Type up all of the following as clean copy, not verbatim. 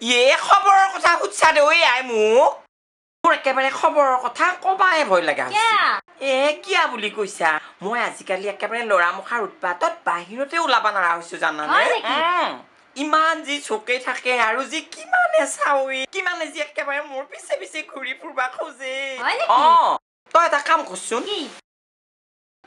খবৰৰ কথা সুধছা দে ঐ আই মোক মোৰ একেবাৰে খবৰৰ কথা কবাই ভয় লগা কিয়া বুলি কৈছা মই আজিকালি একেবাৰে লৰা মুখাৰ উৎপাতত বাহিৰতে ওলাবা নৰা হৈছো জানানে ইমান যি চকে থাকে আৰু যি কিমানে চাউই কিমানে যি একেবাৰে মোৰ পিছে পিছে ঘূৰি ফুৰবা খোজে তই এটা কাম কৰচোন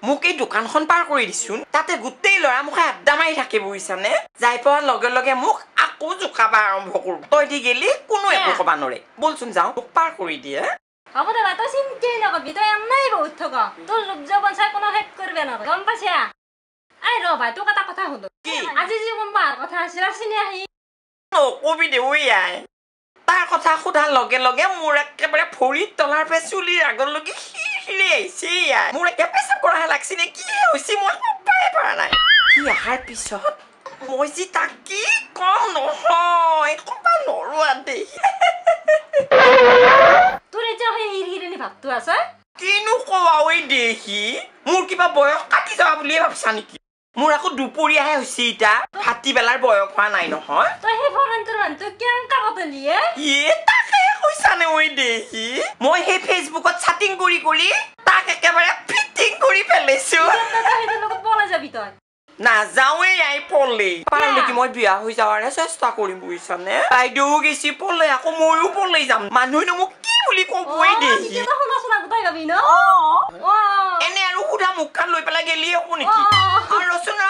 মোক এই দোকানখন পাৰ কৰি দিছোন তাতে গোটেই লৰা মুখে আড্ডা মাৰি থাকে বুজিছানে যাই পোৱাৰ লগে লগে মোক আকৌ জোকাবা আৰম্ভ কৰো তই দি গেলি কোনো একো কবা নৰে বলচোন যাও মোক পাৰ কৰি দিয়ে হ'ব দে তই চিন্তাই নকবি তই এমাই বহুত থক তোৰ লোক জবন চাই কোনো হেক কৰবে নৰে গম পাইছা আই ৰ ভাই তোক এটা কথা সুধো আজি যি কোনবাৰ কথা আছিল চিনি আহি নকবি দে ঐ আই তাৰ কথা সোধাৰ লগে লগে মোৰ একেবাৰে ভৰিত তলাৰ পৰা চুলিৰ আগলৈকে হিৰি আহিছে আই মোৰ একে পেচাব কৰাহে লাগছি নে কি হৈছে মই কবাই পৰা নাই কি অহাৰ পিছত মই যি তাক কি কম নহয় কবা নৰোৱা দে তোৰ এতিয়া সেই হিৰিহিৰণি ভাবটো আছে কিনো কোৱা ঐ দেহি মোৰ কিবা বয়স কাটি যাবা বুলিয়ে ভাবছা নেকি মোৰ আকৌ দুপৰীয়াহে হৈছে ইটা ভাতি বেলাৰ বয়স হোৱা নাই নহয় তই সেই ফৰেন্টৰ মানুহটো কেনেকা কতলিয়ে তাকে কৈছানে ঐ দেহি মই সেই ফেচবুকত চাটিং কৰি তাক একেবাৰে ফিটিং কৰি পেলাইছো পলাই যাবি তই নাযাওঁৱেই আই পলে পাৰলৈকে মই বিয়া হৈ যাৱাৰহে চেষ্টা কৰিম বুজিছানে বাইদেউ গেছি পলে আকৌ ময়ো পলাই যাম মানুহেনো মোক কি বুলি কবই দেহি এনে আৰু সুধা মুখখন লৈ পেলাই গেলিয়ে হ'ব নেকি ৰচোন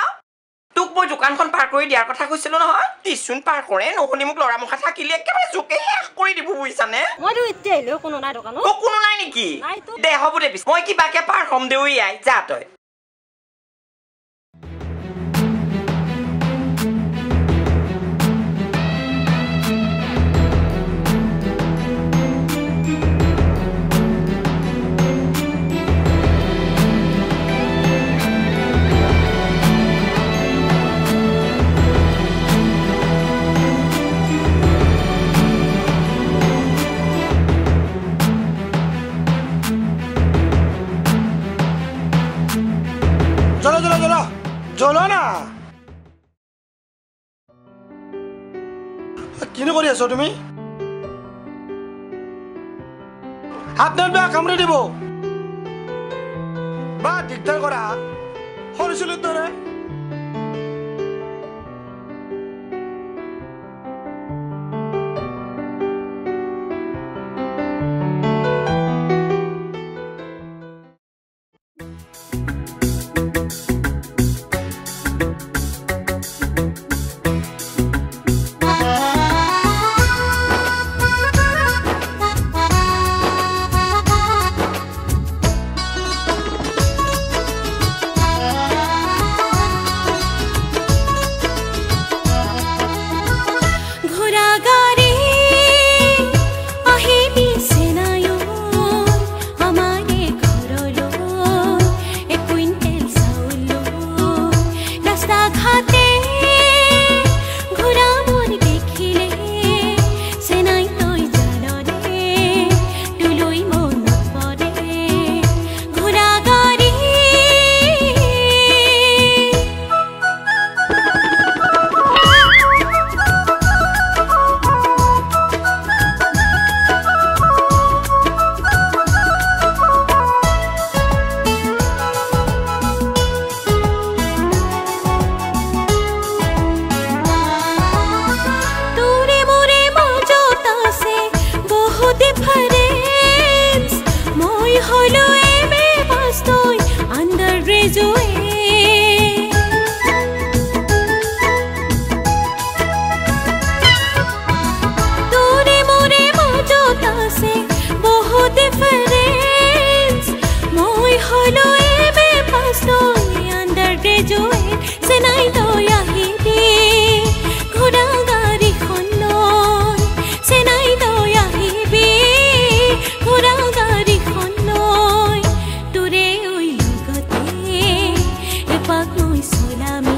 তোক মই দোকানখন পাৰ কৰি দিয়াৰ কথা কৈছিলো নহয় টিচোন পাৰ কৰে নশুনি মোক লৰা মুখা থাকিলে একেবাৰে জোকে শেষ কৰি দিব বুজিছানে কোনো নাই দোকানত কোনো নাই নেকি দে হ'ব দে পিছ মই কিবাকে পাৰ হ'ম দে ঐ আই যা তই চলো না কিনো কৰি আছো তুমি আপনাৰ বেয়া কামড়ে দিব বা দিগদাৰ কৰা হৰিছিল তোৰে Sola